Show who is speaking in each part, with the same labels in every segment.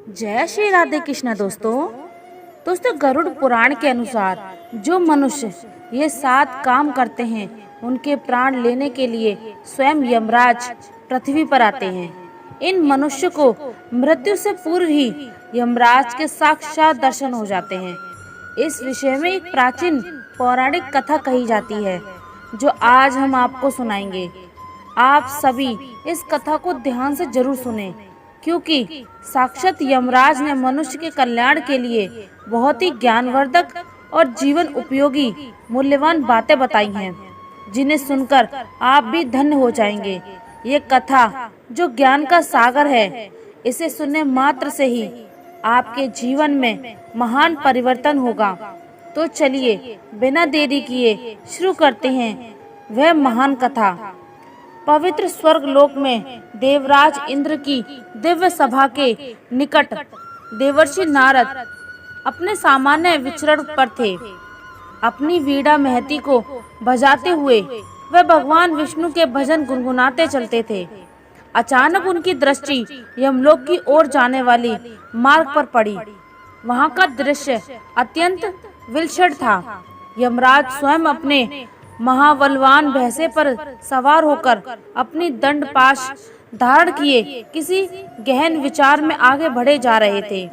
Speaker 1: जय श्री राधे कृष्ण दोस्तों गरुड़ पुराण के अनुसार जो मनुष्य ये 7 काम करते हैं उनके प्राण लेने के लिए स्वयं यमराज पृथ्वी पर आते हैं। इन मनुष्य को मृत्यु से पूर्व ही यमराज के साक्षात दर्शन हो जाते हैं। इस विषय में एक प्राचीन पौराणिक कथा कही जाती है जो आज हम आपको सुनाएंगे। आप सभी इस कथा को ध्यान से जरूर सुनें, क्योंकि साक्षात यमराज ने मनुष्य के कल्याण के लिए बहुत ही ज्ञानवर्धक और जीवन उपयोगी मूल्यवान बातें बताई हैं, जिन्हें सुनकर आप भी धन्य हो जाएंगे। ये कथा जो ज्ञान का सागर है, इसे सुनने मात्र से ही आपके जीवन में महान परिवर्तन होगा। तो चलिए बिना देरी किए शुरू करते हैं वह महान कथा। पवित्र स्वर्ग लोक में देवराज इंद्र की दिव्य सभा के निकट देवर्षि नारद अपने सामान्य विचरण पर थे। अपनी वीणा महती को बजाते हुए वह भगवान विष्णु के भजन गुनगुनाते चलते थे। अचानक उनकी दृष्टि यमलोक की ओर जाने वाली मार्ग पर पड़ी। वहां का दृश्य अत्यंत विलक्षण था। यमराज स्वयं अपने महाबलवान भैंसे पर सवार होकर अपनी दंड पाश धारण किए किसी गहन विचार में आगे बढ़े जा रहे थे।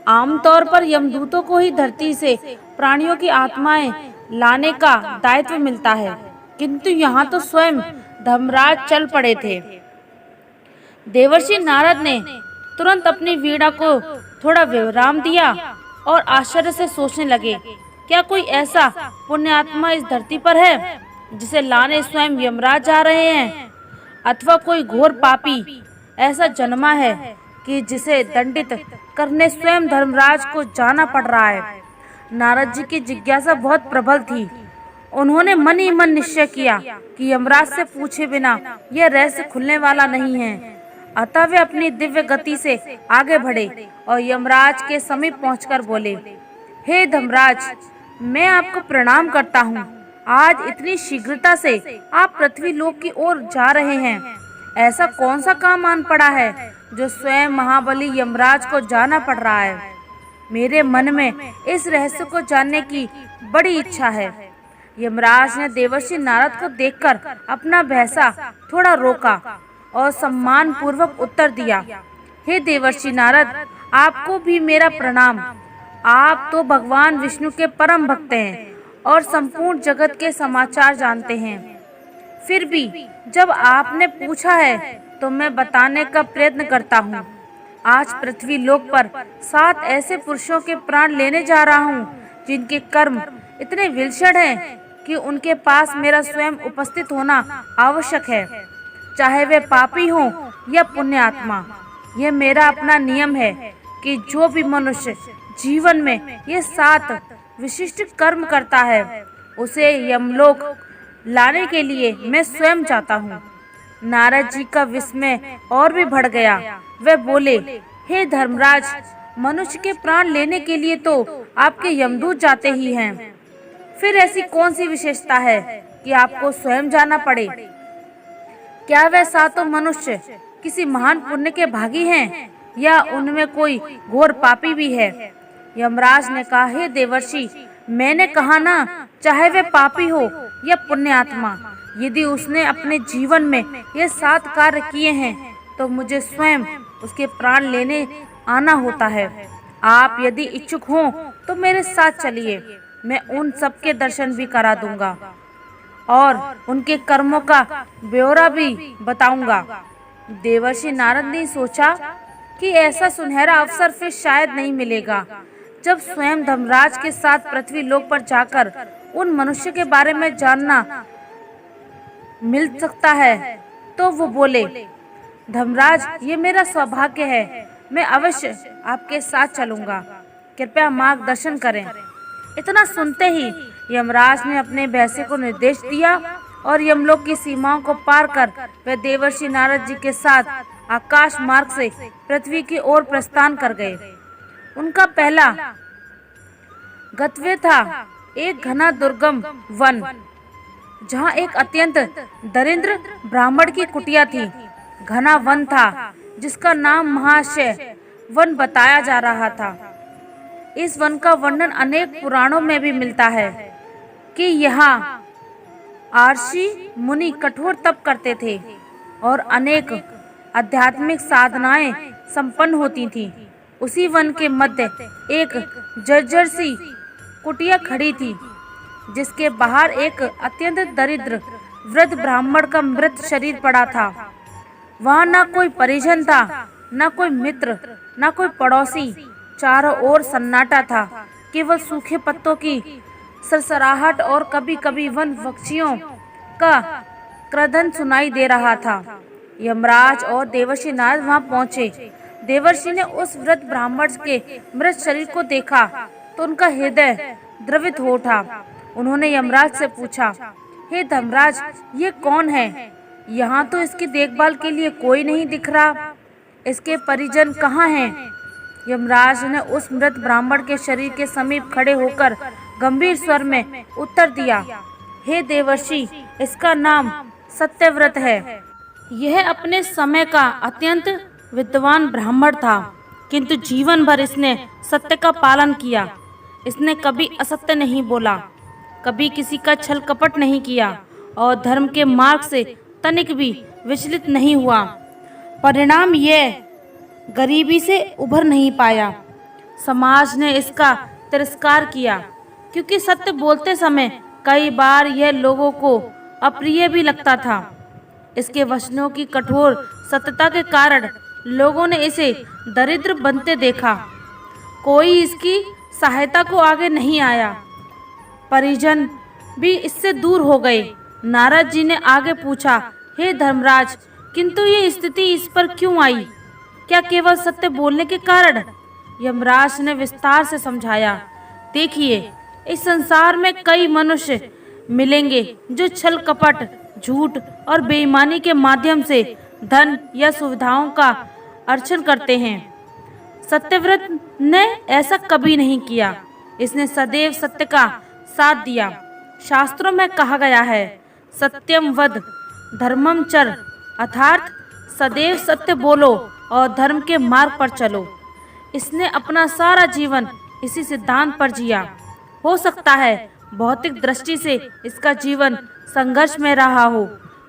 Speaker 1: आमतौर पर यमदूतों को ही धरती से प्राणियों की आत्माएं लाने का दायित्व मिलता है, किंतु यहाँ तो स्वयं धर्मराज चल पड़े थे। देवर्षि नारद ने तुरंत अपनी वीणा को थोड़ा विराम दिया और आश्चर्य से सोचने लगे, क्या कोई ऐसा पुण्यात्मा इस धरती पर है जिसे लाने स्वयं यमराज जा रहे हैं, अथवा कोई घोर पापी ऐसा जन्मा है कि जिसे दंडित करने स्वयं धर्मराज को जाना पड़ रहा है। नारद जी की जिज्ञासा बहुत प्रबल थी। उन्होंने मन ही मन निश्चय किया कि यमराज से पूछे बिना यह रहस्य खुलने वाला नहीं है। अतः वे अपनी दिव्य गति से आगे बढ़े और यमराज के समीप पहुंचकर बोले, हे धर्मराज, मैं आपको प्रणाम करता हूँ। आज इतनी शीघ्रता से आप पृथ्वी लोक की ओर जा रहे हैं। ऐसा कौन सा काम आन पड़ा है जो स्वयं महाबली यमराज को जाना पड़ रहा है? मेरे मन में इस रहस्य को जानने की बड़ी इच्छा है। यमराज ने देवर्षि नारद को देखकर अपना भैंसा थोड़ा रोका और सम्मान पूर्वक उत्तर दिया, हे देवर्षि नारद, आपको भी मेरा प्रणाम। आप तो भगवान विष्णु के परम भक्त हैं और संपूर्ण जगत के समाचार जानते हैं। फिर भी जब आपने पूछा है तो मैं बताने का प्रयत्न करता हूँ। आज पृथ्वी लोक पर 7 ऐसे पुरुषों के प्राण लेने जा रहा हूँ जिनके कर्म इतने विलक्षण हैं कि उनके पास मेरा स्वयं उपस्थित होना आवश्यक है, चाहे वे पापी हों या पुण्यात्मा। यह मेरा अपना नियम है कि जो भी मनुष्य जीवन में ये 7 विशिष्ट कर्म करता है उसे यमलोक लाने के लिए मैं स्वयं चाहता हूँ। नारद जी का विस्मय और भी बढ़ गया। वे बोले, हे धर्मराज, मनुष्य के प्राण लेने के लिए तो आपके यमदूत जाते ही हैं, फिर ऐसी कौन सी विशेषता है कि आपको स्वयं जाना पड़े? क्या वे 7 मनुष्य किसी महान पुण्य के भागी हैं या उनमें कोई घोर पापी भी है? यमराज ने कहा, हे देवर्षि, मैंने कहा ना, चाहे वे पापी हो या पुण्यात्मा, यदि उसने अपने जीवन में ये 7 कार्य किए हैं तो मुझे स्वयं उसके प्राण लेने आना होता है। आप यदि इच्छुक हों तो मेरे साथ चलिए, मैं उन सबके दर्शन भी करा दूंगा और उनके कर्मों का ब्यौरा भी बताऊंगा। देवर्षि नारद ने सोचा कि ऐसा सुनहरा अवसर फिर शायद नहीं मिलेगा जब स्वयं धर्मराज के साथ पृथ्वी लोक पर जाकर उन मनुष्य के बारे में जानना मिल सकता है। तो वो बोले, धर्मराज, ये मेरा सौभाग्य है, मैं अवश्य आपके साथ चलूंगा, कृपया मार्गदर्शन करें। इतना सुनते ही यमराज ने अपने भैंसे को निर्देश दिया और यमलोक की सीमाओं को पार कर वे देवर्षि नारद जी के साथ आकाश मार्ग से पृथ्वी की ओर प्रस्थान कर गए। उनका पहला गंतव्य था एक घना दुर्गम वन, जहाँ एक अत्यंत दरिद्र ब्राह्मण की कुटिया थी। घना वन था जिसका नाम महाशय वन बताया जा रहा था। इस वन का वर्णन अनेक पुराणों में भी मिलता है कि यहाँ आर्षि मुनि कठोर तप करते थे और अनेक आध्यात्मिक साधनाएं संपन्न होती थीं। उसी वन के मध्य एक जर्जर सी कुटिया खड़ी थी, जिसके बाहर एक अत्यंत दरिद्र वृद्ध ब्राह्मण का मृत शरीर पड़ा था। वहाँ न कोई परिजन था, न कोई मित्र, न कोई पड़ोसी। चारों ओर सन्नाटा था, केवल सूखे पत्तों की सरसराहट और कभी कभी वन पक्षियों का क्रदन सुनाई दे रहा था। यमराज और देवर्षि नारद वहां पहुंचे। देवर्षि ने उस वृद्ध ब्राह्मण के मृत शरीर को देखा तो उनका हृदय द्रवित हो उठा। उन्होंने यमराज से पूछा, हे धर्मराज, ये कौन है? यहाँ तो इसकी देखभाल के लिए कोई नहीं दिख रहा। इसके परिजन कहाँ हैं? यमराज ने उस मृत ब्राह्मण के शरीर के समीप खड़े होकर गंभीर स्वर में उत्तर दिया, हे देवर्षि, इसका नाम सत्यव्रत है। यह अपने समय का अत्यंत विद्वान ब्राह्मण था, किंतु जीवन भर इसने सत्य का पालन किया। इसने कभी असत्य नहीं बोला, कभी किसी का छल कपट नहीं किया और धर्म के मार्ग से तनिक भी विचलित नहीं हुआ। परिणाम यह गरीबी से उभर नहीं पाया। समाज ने इसका तिरस्कार किया, क्योंकि सत्य बोलते समय कई बार यह लोगों को अप्रिय भी लगता था। इसके वचनों की कठोर सत्यता के कारण लोगों ने इसे दरिद्र बनते देखा। कोई इसकी सहायता को आगे नहीं आया। परिजन भी इससे दूर हो गए। नारद जी ने आगे पूछा, हे धर्मराज, किंतु ये स्थिति इस पर क्यों आई? क्या केवल सत्य बोलने के कारण? यमराज ने विस्तार से समझाया, देखिए, इस संसार में कई मनुष्य मिलेंगे जो छल कपट, झूठ और बेईमानी के माध्यम से धन या सुविधाओं का अर्जन करते हैं। सत्यव्रत ने ऐसा कभी नहीं किया। इसने सदैव सत्य का साथ दिया। शास्त्रों में कहा गया है, सत्यम वद धर्मम चर, अर्थात सदैव सत्य बोलो और धर्म के मार्ग पर चलो। इसने अपना सारा जीवन इसी सिद्धांत पर जिया। हो सकता है भौतिक दृष्टि से इसका जीवन संघर्ष में रहा हो,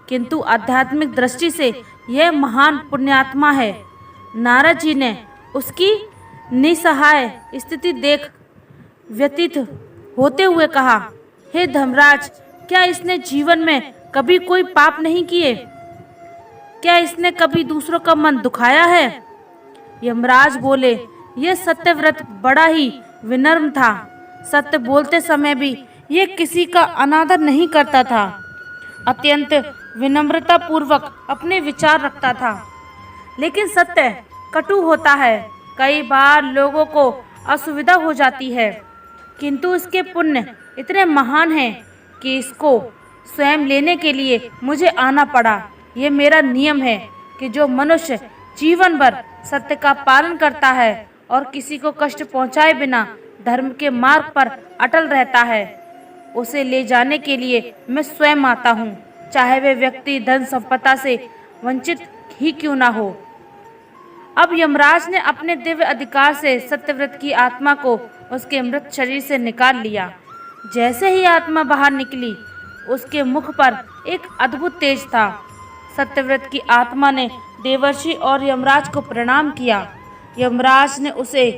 Speaker 1: किंतु आध्यात्मिक दृष्टि से यह महान पुण्यात्मा है। नारद जी ने उसकी निसहाय स्थिति देख व्यतीत होते हुए कहा, हे धर्मराज, क्या इसने जीवन में कभी कोई पाप नहीं किए? क्या इसने कभी दूसरों का मन दुखाया है? यमराज बोले, यह सत्यव्रत बड़ा ही विनम्र था। सत्य बोलते समय भी यह किसी का अनादर नहीं करता था। अत्यंत विनम्रता पूर्वक अपने विचार रखता था। लेकिन सत्य कटु होता है। कई बार लोगों को असुविधा हो जाती है, किंतु इसके पुण्य इतने महान हैं कि इसको स्वयं लेने के लिए मुझे आना पड़ा। ये मेरा नियम है कि जो मनुष्य जीवन भर सत्य का पालन करता है और किसी को कष्ट पहुंचाए बिना धर्म के मार्ग पर अटल रहता है, उसे ले जाने के लिए मैं स्वयं आता हूँ, चाहे वे व्यक्ति धन संपदा से वंचित ही क्यों ना हो। अब यमराज ने अपने दिव्य अधिकार से सत्यव्रत की आत्मा को उसके मृत शरीर से निकाल लिया। जैसे ही आत्मा बाहर निकली, उसके मुख पर एक अद्भुत तेज था। सत्यव्रत की आत्मा ने देवर्षि और यमराज को प्रणाम किया। यमराज ने उसे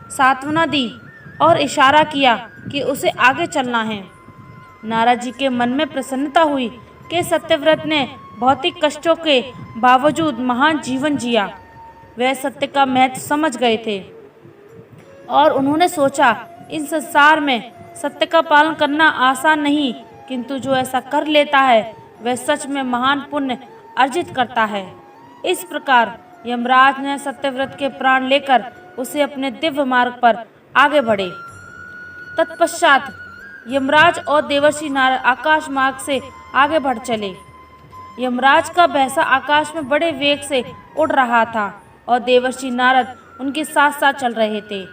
Speaker 1: सांत्वना दी और इशारा किया कि उसे आगे चलना है। नारद जी के मन में प्रसन्नता हुई कि सत्यव्रत ने भौतिक कष्टों के बावजूद महान जीवन जिया। वह सत्य का महत्व समझ गए थे और उन्होंने सोचा, इस संसार में सत्य का पालन करना आसान नहीं, किंतु जो ऐसा कर लेता है वह सच में महान पुण्य अर्जित करता है। इस प्रकार यमराज ने सत्यव्रत के प्राण लेकर उसे अपने दिव्य मार्ग पर आगे बढ़े। तत्पश्चात यमराज और देवर्षि नारद आकाश मार्ग से आगे बढ़ चले। यमराज का भैंसा आकाश में बड़े वेग से उड़ रहा था और देवर्षि नारद उनके साथ साथ चल रहे थे।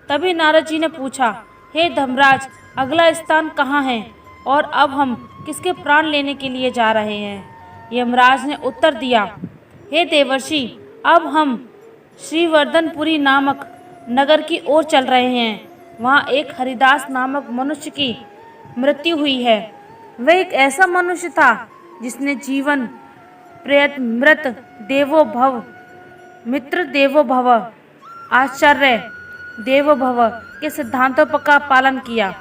Speaker 1: तभी नारद जी ने पूछा, हे धर्मराज, अगला स्थान कहाँ है और अब हम किसके प्राण लेने के लिए जा रहे हैं? यमराज ने उत्तर दिया, हे देवर्षि, अब हम श्रीवर्धनपुरी नामक नगर की ओर चल रहे हैं। वहाँ एक हरिदास नामक मनुष्य की मृत्यु हुई है। वह एक ऐसा मनुष्य था जिसने जीवन प्रेत मृत देवो भव, मित्र देवो भव, आश्चर्य देवो भव के सिद्धांतों का पालन किया।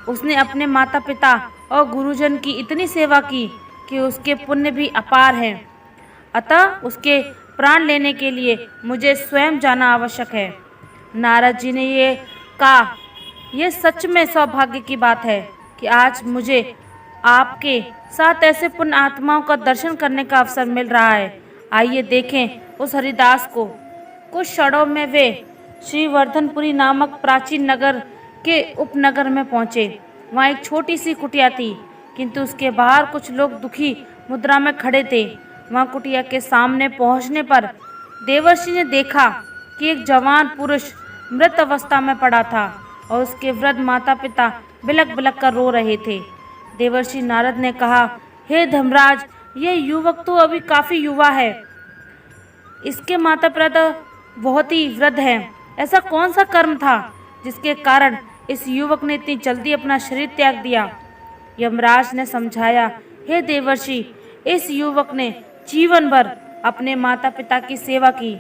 Speaker 1: उसने अपने माता पिता और गुरुजन की इतनी सेवा की कि उसके पुण्य भी अपार हैं। अतः उसके प्राण लेने के लिए मुझे स्वयं जाना आवश्यक है। नारद जी ने ये कहा, यह सच में सौभाग्य की बात है कि आज मुझे आपके साथ ऐसे पुण्य आत्माओं का दर्शन करने का अवसर मिल रहा है। आइए देखें उस हरिदास को। कुछ क्षणों में वे श्रीवर्धनपुरी नामक प्राचीन नगर के उपनगर में पहुंचे। वहाँ एक छोटी सी कुटिया थी, किंतु उसके बाहर कुछ लोग दुखी मुद्रा में खड़े थे। वहाँ कुटिया के सामने पहुंचने पर देवर्षि ने देखा कि एक जवान पुरुष मृत अवस्था में पड़ा था और उसके वृद्ध माता पिता बिलक बिलक कर रो रहे थे। देवर्षि नारद ने कहा, हे धर्मराज, यह युवक तो अभी काफी युवा है। इसके माता पिता बहुत ही वृद्ध हैं। ऐसा कौन सा कर्म था जिसके कारण इस युवक ने इतनी जल्दी अपना शरीर त्याग दिया? यमराज ने समझाया, हे देवर्षि, इस युवक ने जीवन भर अपने माता पिता की सेवा की।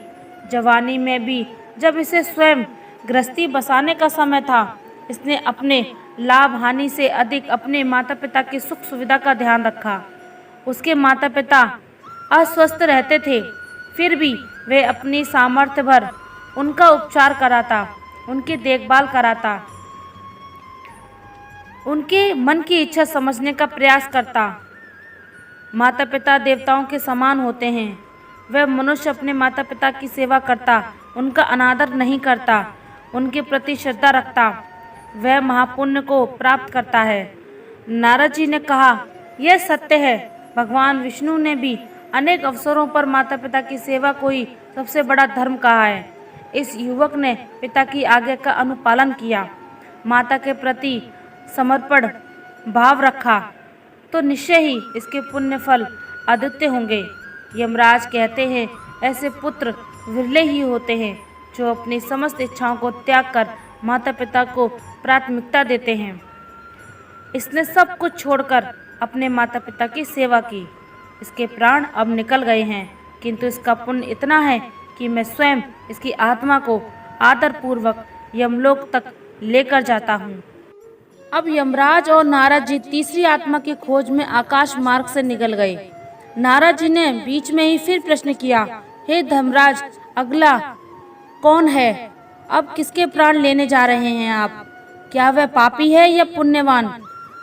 Speaker 1: जवानी में भी जब इसे स्वयं गृहस्थी बसाने का समय था, इसने अपने लाभ हानि से अधिक अपने माता पिता की सुख सुविधा का ध्यान रखा। उसके माता पिता अस्वस्थ रहते थे, फिर भी वे अपनी सामर्थ्य भर उनका उपचार कराता, उनकी देखभाल कराता, उनके मन की इच्छा समझने का प्रयास करता। माता पिता देवताओं के समान होते हैं। वह मनुष्य अपने माता पिता की सेवा करता, उनका अनादर नहीं करता, उनके प्रति श्रद्धा रखता, वह महापुण्य को प्राप्त करता है। नारद जी ने कहा, यह सत्य है। भगवान विष्णु ने भी अनेक अवसरों पर माता पिता की सेवा को ही सबसे बड़ा धर्म कहा है। इस युवक ने पिता की आज्ञा का अनुपालन किया, माता के प्रति समर्पण भाव रखा, तो निश्चय ही इसके पुण्य फल अद्वितीय होंगे। यमराज कहते हैं, ऐसे पुत्र विरले ही होते हैं जो अपनी समस्त इच्छाओं को त्याग कर माता पिता को प्राथमिकता देते हैं। इसने सब कुछ छोड़कर अपने माता पिता की सेवा की। इसके प्राण अब निकल गए हैं, किंतु इसका पुण्य इतना है कि मैं स्वयं इसकी आत्मा को आदरपूर्वक यमलोक तक लेकर जाता हूँ। अब यमराज और नारद जी तीसरी आत्मा की खोज में आकाश मार्ग से निकल गए। नारद जी ने बीच में ही फिर प्रश्न किया, हे धर्मराज, अगला कौन है? अब किसके प्राण लेने जा रहे हैं आप? क्या वह पापी है या पुण्यवान?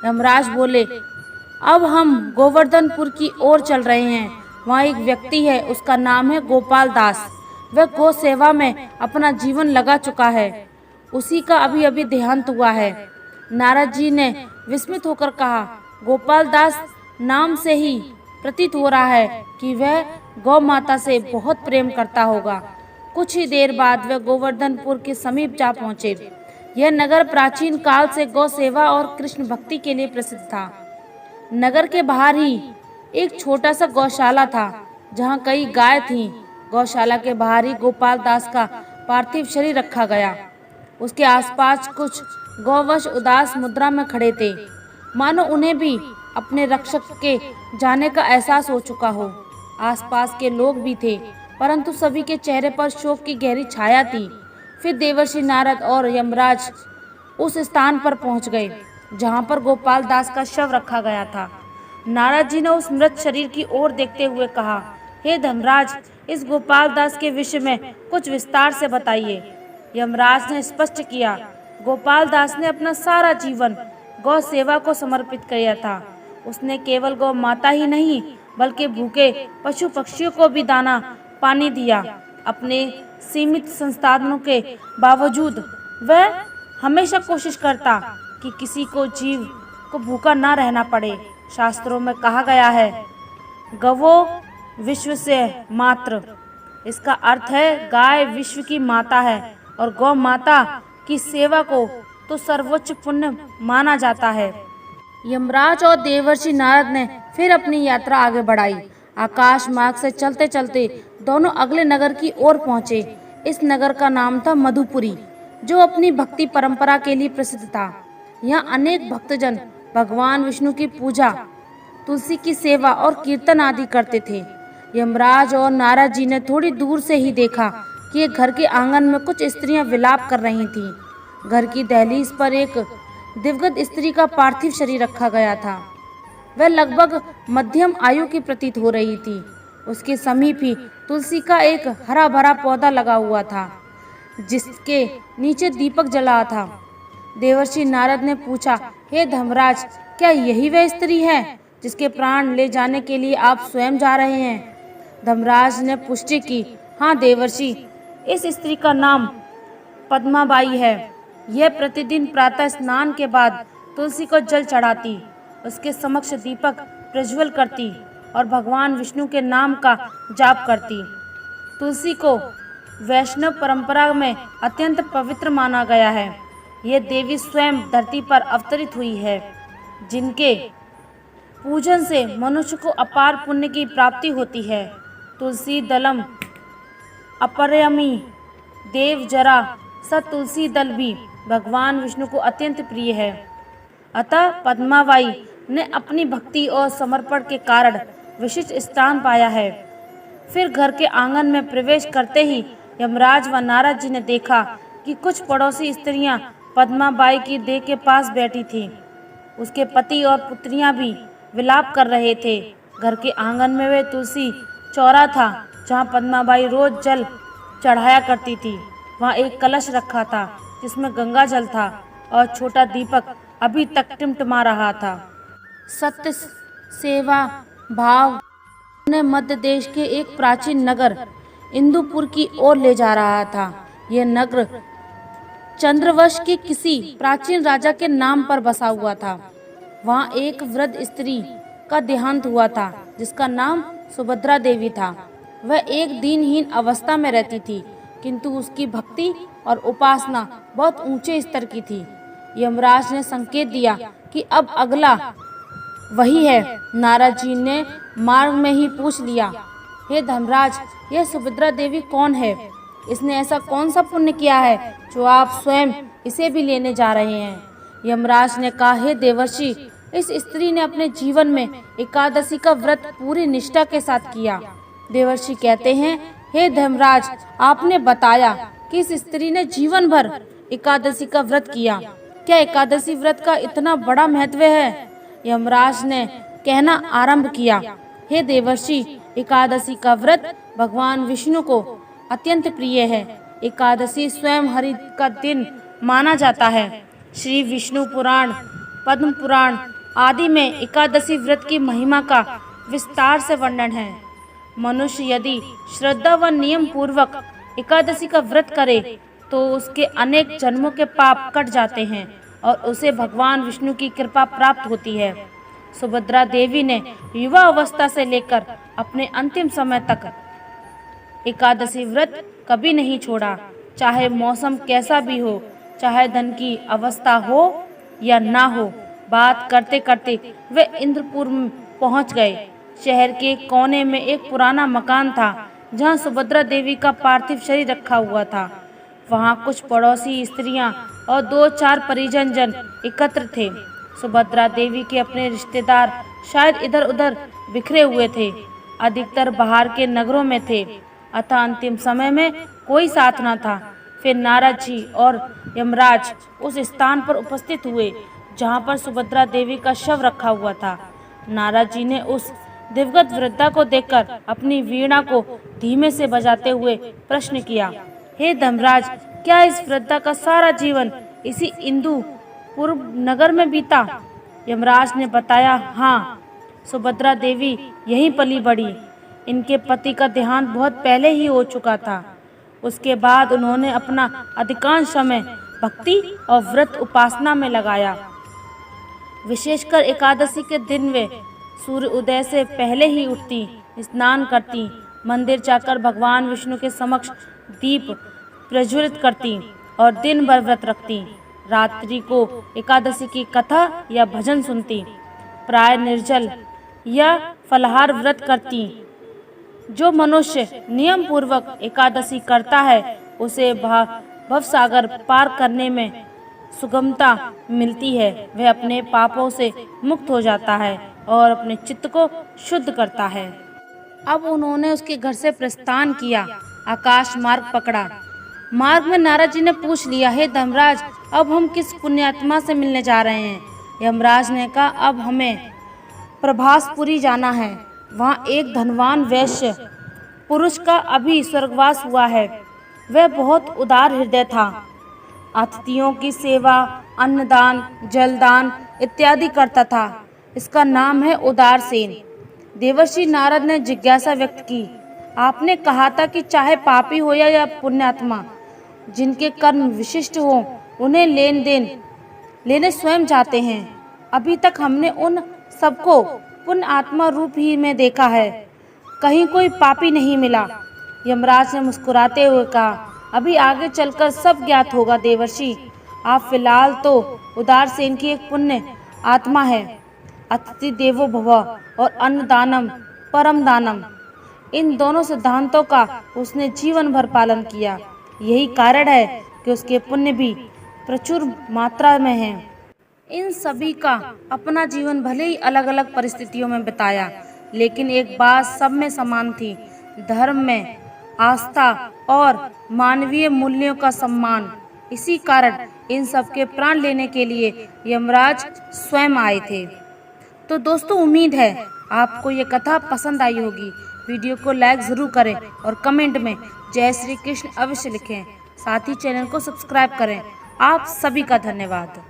Speaker 1: यमराज बोले, अब हम गोवर्धनपुर की ओर चल रहे हैं। वहाँ एक व्यक्ति है, उसका नाम है गोपाल दास। वह गौ सेवा में अपना जीवन लगा चुका है। उसी का अभी अभी देहांत हुआ है। नारद जी ने विस्मित होकर कहा, गोपाल दास नाम से ही प्रतीत हो रहा है कि वह गौ माता से बहुत प्रेम करता होगा। कुछ ही देर बाद वह गोवर्धनपुर के समीप जा पहुँचे। यह नगर प्राचीन काल से गौ सेवा और कृष्ण भक्ति के लिए प्रसिद्ध था। नगर के बाहर ही एक छोटा सा गौशाला था, जहाँ कई गाय थीं। गौशाला के बाहर ही गोपाल दास का पार्थिव शरीर रखा गया। उसके आसपास कुछ गौवश उदास मुद्रा में खड़े थे, मानो उन्हें भी अपने रक्षक के जाने का एहसास हो चुका हो। आसपास के लोग भी थे, परंतु सभी के चेहरे पर शोक की गहरी छाया थी। फिर देवर्षि नारद और यमराज उस स्थान पर पहुंच गए जहां पर गोपाल दास का शव रखा गया था। नारद जी ने उस मृत शरीर की ओर देखते हुए कहा, हे धर्मराज, इस गोपाल दास के विषय में कुछ विस्तार से बताइए। यमराज ने स्पष्ट किया, गोपाल दास ने अपना सारा जीवन गौ सेवा को समर्पित किया था। उसने केवल गौ माता ही नहीं बल्कि भूखे पशु पक्षियों को भी दाना पानी दिया। अपने सीमित संसाधनों के बावजूद वह हमेशा कोशिश करता कि किसी को जीव को भूखा ना रहना पड़े। शास्त्रों में कहा गया है, गवो विश्व से मात्र। इसका अर्थ है गाय विश्व की माता है और गौ माता की सेवा को तो सर्वोच्च पुण्य माना जाता है। यमराज और देवर्षि नारद ने फिर अपनी यात्रा आगे बढ़ाई। आकाश मार्ग से चलते चलते दोनों अगले नगर की ओर पहुँचे। इस नगर का नाम था मधुपुरी, जो अपनी भक्ति परंपरा के लिए प्रसिद्ध था। यहाँ अनेक भक्तजन भगवान विष्णु की पूजा, तुलसी की सेवा और कीर्तन आदि करते थे। यमराज और नारद जी ने थोड़ी दूर से ही देखा कि एक घर के आंगन में कुछ स्त्रियां विलाप कर रही थीं। घर की दहलीज पर एक दिवंगत स्त्री का पार्थिव शरीर रखा गया था। वह लगभग मध्यम आयु की प्रतीत हो रही थी। उसके समीप ही तुलसी का एक हरा भरा पौधा लगा हुआ था, जिसके नीचे दीपक जला था। देवर्षि नारद ने पूछा, हे धर्मराज, क्या यही वह स्त्री है जिसके प्राण ले जाने के लिए आप स्वयं जा रहे हैं? धर्मराज ने पुष्टि की, हाँ देवर्षि, इस स्त्री का नाम पद्माबाई है। यह प्रतिदिन प्रातः स्नान के बाद तुलसी को जल चढ़ाती, उसके समक्ष दीपक प्रज्वल करती और भगवान विष्णु के नाम का जाप करती। तुलसी को वैष्णव परंपरा में अत्यंत पवित्र माना गया है। यह देवी स्वयं धरती पर अवतरित हुई है, जिनके पूजन से मनुष्य को अपार पुण्य की प्राप्ति होती है। तुलसी दलम अपरयमी देव जरा स तुलसी दल भी भगवान विष्णु को अत्यंत प्रिय है। अतः पद्माबाई ने अपनी भक्ति और समर्पण के कारण विशिष्ट स्थान पाया है। फिर घर के आंगन में प्रवेश करते ही यमराज व नारद जी ने देखा कि कुछ पड़ोसी स्त्रियां पद्माबाई की देह के पास बैठी थीं। उसके पति और पुत्रियां भी विलाप कर रहे थे। घर के आंगन में वे तुलसी चौरा था, जहां पद्माबाई रोज जल चढ़ाया करती थी। वहां एक कलश रखा था, जिसमें गंगा जल था और छोटा दीपक अभी तक टिमटिमा रहा था। सत्य, सेवा, भाव उन्हें मध्य देश के एक प्राचीन नगर इंदुपुर की ओर ले जा रहा था। यह नगर चंद्रवंश के किसी प्राचीन राजा के नाम पर बसा हुआ था। वहाँ एक वृद्ध स्त्री का देहांत हुआ था, जिसका नाम सुभद्रा देवी था। वह एक दीनहीन अवस्था में रहती थी, किंतु उसकी भक्ति और उपासना बहुत ऊंचे स्तर की थी। यमराज ने संकेत दिया कि अब अगला वही है। नारद जी ने मार्ग में ही पूछ लिया, हे धर्मराज, यह सुभद्रा देवी कौन है? इसने ऐसा कौन सा पुण्य किया है जो आप स्वयं इसे भी लेने जा रहे हैं? यमराज ने कहा, हे देवर्षि, इस स्त्री ने अपने जीवन में एकादशी का व्रत पूरी निष्ठा के साथ किया। देवर्षि कहते हैं, हे धर्मराज, आपने बताया कि इस स्त्री ने जीवन भर एकादशी का व्रत किया। क्या एकादशी व्रत का इतना बड़ा महत्व है? यमराज ने कहना आरंभ किया, हे देवर्षि, एकादशी का व्रत भगवान विष्णु को अत्यंत प्रिय है। एकादशी स्वयं हरि का दिन माना जाता है। श्री विष्णु पुराण, पद्म पुराण आदि में एकादशी व्रत की महिमा का विस्तार से वर्णन है। मनुष्य यदि श्रद्धा व नियम पूर्वक एकादशी का व्रत करे तो उसके अनेक जन्मों के पाप कट जाते हैं और उसे भगवान विष्णु की कृपा प्राप्त होती है। सुभद्रा देवी ने युवा अवस्था से लेकर अपने अंतिम समय तक एकादशी व्रत कभी नहीं छोड़ा। चाहे मौसम कैसा भी हो, चाहे धन की अवस्था हो या ना हो, बात करते करते वे इंद्रपुर पहुंच गए। शहर के कोने में एक पुराना मकान था, जहां सुभद्रा देवी का पार्थिव शरीर रखा हुआ था। वहां कुछ पड़ोसी स्त्रियां और 2-4 परिजन जन एकत्र थे। सुभद्रा देवी के अपने रिश्तेदार शायद इधर उधर बिखरे हुए थे, अधिकतर बाहर के नगरों में थे। अतः अंतिम समय में कोई साथ न था। फिर नारद जी और यमराज उस स्थान पर उपस्थित हुए जहां पर सुभद्रा देवी का शव रखा हुआ था। नारद जी ने उस दिवंगत वृद्धा को देखकर अपनी वीणा को धीमे से बजाते हुए प्रश्न किया, हे धर्मराज, क्या इस वृद्धा का सारा जीवन इसी इंदुपुर नगर में बीता? यमराज ने बताया, हाँ, सुभद्रा देवी यहीं पली बढ़ी। इनके पति का देहांत बहुत पहले ही हो चुका था। उसके बाद उन्होंने अपना अधिकांश समय भक्ति और व्रत उपासना में लगाया। विशेषकर एकादशी के दिन वे सूर्य उदय से पहले ही उठती, स्नान करती, मंदिर जाकर भगवान विष्णु के समक्ष दीप प्रज्वलित करती और दिन भर व्रत रखती। रात्रि को एकादशी की कथा या भजन सुनती, प्राय निर्जल या फलाहार व्रत करती। जो मनुष्य नियम पूर्वक एकादशी करता है उसे भवसागर पार करने में सुगमता मिलती है। वह अपने पापों से मुक्त हो जाता है और अपने चित्त को शुद्ध करता है। अब उन्होंने उसके घर से प्रस्थान किया, आकाश मार्ग पकड़ा। मार्ग में नारद जी ने पूछ लिया, हे धर्मराज, अब हम किस पुण्यात्मा से मिलने जा रहे हैं? यमराज ने कहा, अब हमें प्रभासपुरी जाना है। वहाँ एक धनवान वैश्य पुरुष का अभी स्वर्गवास हुआ है। वह बहुत उदार हृदय था। अतिथियों की सेवा, अन्नदान, जलदान इत्यादि करता था। इसका नाम है उदारसेन। देवर्षि नारद ने जिज्ञासा व्यक्त की, आपने कहा था कि चाहे पापी हो या पुण्यात्मा, जिनके कर्म विशिष्ट हो, उन्हें लेने स्वयं जाते हैं। अभी तक हमने उन सबको पुण्य आत्मा रूप ही में देखा है, कहीं कोई पापी नहीं मिला। यमराज ने मुस्कुराते हुए कहा, अभी आगे चलकर सब ज्ञात होगा देवर्षि। आप फिलहाल तो उदारसेन की एक पुण्य आत्मा है। अतिथि देवो भव और अन्नदानम परम दानम, इन दोनों सिद्धांतों का उसने जीवन भर पालन किया। यही कारण है कि उसके पुण्य भी प्रचुर मात्रा में हैं। इन सभी का अपना जीवन भले ही अलग अलग परिस्थितियों में बिताया, लेकिन एक बात सब में समान थी, धर्म में आस्था और मानवीय मूल्यों का सम्मान। इसी कारण इन सबके प्राण लेने के लिए यमराज स्वयं आए थे। तो दोस्तों, उम्मीद है आपको ये कथा पसंद आई होगी। वीडियो को लाइक ज़रूर करें और कमेंट में जय श्री कृष्ण अवश्य लिखें। साथ ही चैनल को सब्सक्राइब करें। आप सभी का धन्यवाद।